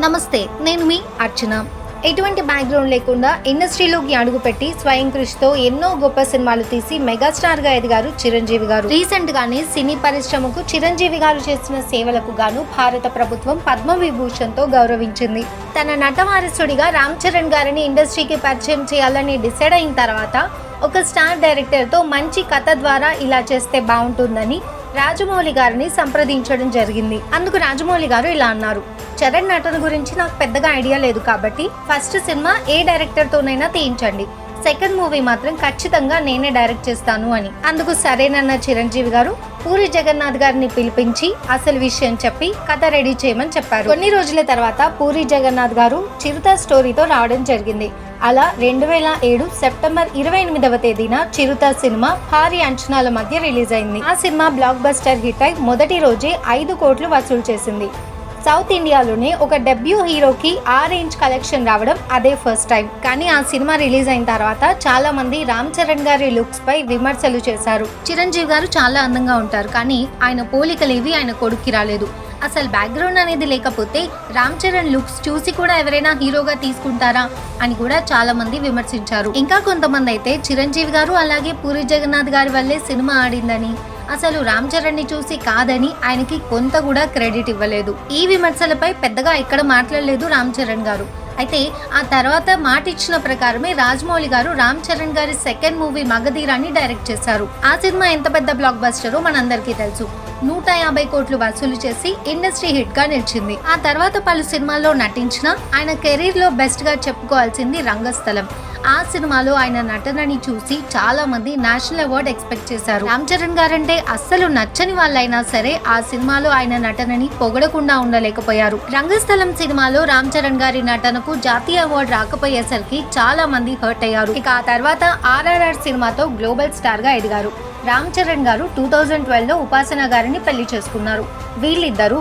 నమస్తే, నేను మీ అర్చన. ఎటువంటి బ్యాక్గ్రౌండ్ లేకుండా ఇండస్ట్రీలోకి అడుగుపెట్టి స్వయం కృషితో ఎన్నో గొప్ప సినిమాలు తీసి మెగాస్టార్ గా ఎదిగారు చిరంజీవి గారు. రీసెంట్ గానే సినీ పరిశ్రమకు చిరంజీవి గారు చేసిన సేవలకు గాను భారత ప్రభుత్వం పద్మవిభూషణ్ తో గౌరవించింది. తన నటవారసుడిగా రామ్ చరణ్ గారిని ఇండస్ట్రీకి పరిచయం చేయాలని డిసైడ్ అయిన తర్వాత ఒక స్టార్ డైరెక్టర్ తో మంచి కథ ద్వారా ఇలా చేస్తే బాగుంటుందని రాజమౌళి గారిని సంప్రదించడం జరిగింది. అందుకు రాజమౌళి గారు ఇలా అన్నారు: చరణ్ నటన గురించి నాకు పెద్దగా ఐడియా లేదు కాబట్టి ఫస్ట్ సినిమా ఏ డైరెక్టర్ తోనైనా తీయించండి, సెకండ్ మూవీ మాత్రం ఖచ్చితంగా నేనే డైరెక్ట్ చేస్తాను అని. అందుకు సరేనన్న చిరంజీవి గారు పూరి జగన్నాథ్ గారిని పిలిపించి అసలు విషయం చెప్పి కథ రెడీ చేయమని చెప్పారు. కొన్ని రోజుల తర్వాత పూరి జగన్నాథ్ గారు చిరుత స్టోరీతో రావడం జరిగింది. అలా 2007 సెప్టెంబర్ 28వ తేదీన చిరుత సినిమా భారీ అంచనాల మధ్య రిలీజ్ అయింది. ఆ సినిమా బ్లాక్ బస్టర్ హిట్ అయి మొదటి రోజే 5 కోట్లు వసూలు చేసింది. సౌత్ ఇండియాలోనే ఒక డెబ్యూ హీరోకి ఆ రేంజ్ కలెక్షన్ రావడం అదే ఫస్ట్ టైం. కానీ ఆ సినిమా రిలీజ్ అయిన తర్వాత చాలా మంది రామ్ చరణ్ గారి లుక్స్ పై విమర్శలు చేశారు. చిరంజీవి గారు చాలా అందంగా ఉంటారు, కానీ ఆయన పోలికలేవి ఆయన కొడుక్కి రాలేదు. అసలు బ్యాక్గ్రౌండ్ అనేది లేకపోతే రామ్ చరణ్ లుక్స్ చూసి కూడా ఎవరైనా హీరోగా తీసుకుంటారా అని కూడా చాలా మంది విమర్శించారు. ఇంకా కొంతమంది అయితే చిరంజీవి గారు అలాగే పూరి జగన్నాథ్ గారి వల్లే సినిమా ఆడిందని, అసలు రామ్ చరణ్ ని చూసి కాదని ఆయనకి కొంత కూడా క్రెడిట్ ఇవ్వలేదు. ఈ విమర్శలపై పెద్దగా ఎక్కడ మాట్లాడలేదు రామ్ చరణ్ గారు. అయితే ఆ తర్వాత మాట ఇచ్చిన ప్రకారమే రాజమౌళి గారు రామ్ చరణ్ గారి సెకండ్ మూవీ మగధీరాన్ని డైరెక్ట్ చేశారు. ఆ సినిమా ఎంత పెద్ద బ్లాక్ బస్టరో మనందరికీ తెలుసు. 150 కోట్లు వసూలు చేసి ఇండస్ట్రీ హిట్ గా నిలిచింది. ఆ తర్వాత పలు సినిమాల్లో నటించిన ఆయన కెరీర్ లో బెస్ట్ గా చెప్పుకోవాల్సింది రంగస్థలం. ఆ సినిమాలో ఆయన నటనని చూసి చాలా మంది నేషనల్ అవార్డు ఎక్స్పెక్ట్ చేశారు. రామ్ చరణ్ గారంటే అస్సలు నచ్చని వాళ్ళైనా సరే ఆ సినిమాలో ఆయన నటనని పొగడకుండా ఉండలేకపోయారు. రంగస్థలం సినిమాలో రామ్ చరణ్ గారి నటనకు జాతీయ అవార్డు రాకపోయేసరికి చాలా మంది హర్ట్ అయ్యారు. ఇక ఆ తర్వాత RRR సినిమాతో గ్లోబల్ స్టార్ గా ఎదిగారు. రామ్ చరణ్ గారు 2012లో ఉపాసన గారిని పెళ్లి చేసుకున్నారు.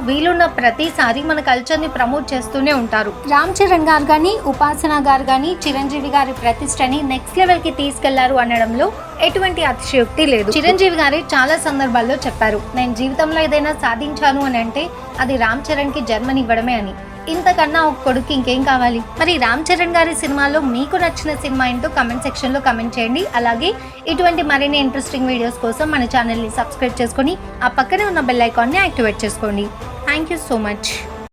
వీళ్ళున్న ప్రతిసారి మన కల్చర్ ని ప్రమోట్ చేస్తూనే ఉంటారు. రామ్ చరణ్ గారు గాని ఉపాసన గారు గాని చిరంజీవి గారి ప్రతిష్టని నెక్స్ట్ లెవెల్ కి తీసుకెళ్లారు అనడంలో ఎటువంటి అతిశయోక్తి లేదు. చిరంజీవి గారి చాలా సందర్భాల్లో చెప్పారు, నేను జీవితంలో ఏదైనా సాధించాను అని అంటే అది రామ్ చరణ్ కి జన్మనివ్వడమే అని. ఇంతకన్నా ఒక కొడుకు ఇంకేం కావాలి? మరి రామ్ చరణ్ గారి సినిమాలో మీకు నచ్చిన సినిమా ఏంటో కమెంట్ సెక్షన్ లో కమెంట్ చేయండి. అలాగే ఇటువంటి మరిన్ని ఇంట్రెస్టింగ్ వీడియోస్ కోసం మన ఛానల్ ని సబ్స్క్రైబ్ చేసుకొని ఆ పక్కనే ఉన్న బెల్ ఐకాన్ ని యాక్టివేట్ చేసుకోండి. Thank you so much.